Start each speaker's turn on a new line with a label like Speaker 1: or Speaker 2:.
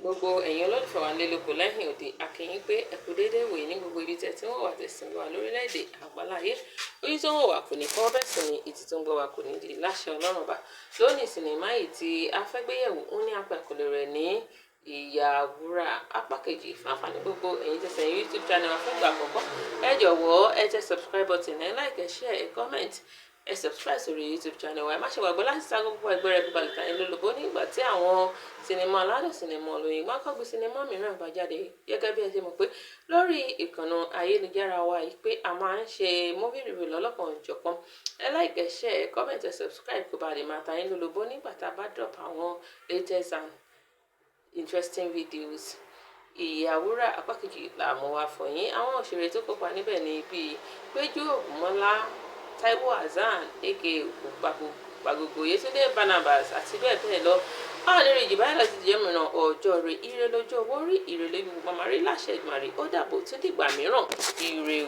Speaker 1: gbogbo ẹ̀yin olólùfẹ́ wa nílé lóko lẹ́yìn òde akínyìn pé ẹ kú déédé wòye ní gbogbo ibi tẹ́ tí wọ́n wà tẹ̀sán wa lórílẹ̀‐èdè àgbáláyé orí tó ń wọ̀ wá kò ní kọ́ bẹ́ẹ̀ sì ni ìtì tó ń gbọ́ wa kò ní di láṣẹ ọlọ́run bá lónìí sinimá yìí tí a fẹ́ gbéyẹ̀wò ó ní apẹ̀kọ̀lẹ̀ rẹ̀ ní ìyàwúrà apá kejì fún àǹfààní gbogbo ẹ̀yin tẹ̀sán YouTube channel wa fún ìgbà àkọ́kọ́ ẹ jọ̀wọ́ ẹ tẹ subscribe button ẹ like ẹ share ẹ comment ẹ subscribe sórí YouTube channel wa ẹ má ṣe gbàgbé láti sá gbogbo ẹgbẹ́ rẹ̀ gbogbo àlùtà yín lólobó nígbà tí àwọn sinimá aládùn sinimá olóyin gbáǹkọ́gbé sinimá mìíràn bá jáde gẹ́gẹ́ bí ẹ ṣe mọ̀ pé lórí ìkànnì ayélujára wa yìí pé a máa ń ṣe movie review lọ́lọ́kan òjọ̀kan ẹ like ẹ share ẹ comment ẹ subscribe kó ba lè máa ta yín lólobó nígbà tá a bá drop àwọn latest and interesting videos. Ìyàwúrà apá kejì là mú wá fún yín àwọn òṣèré tó kópa níbẹ̀ ní bíi Peju Ogunmola, Taiwo Hassan aka Gbàgògbò Yetunde Barnabas àti bẹ́ẹ̀ bẹ́ẹ̀ lọ. Àwọn onírè jì báyìí láti jẹ́ mìíràn ọjọ́ rẹ̀ ire lójú owó rí ire lójú gbọmọ rí láṣẹ Èdùmàrè ó dàbò tún dìgbà mìíràn ire.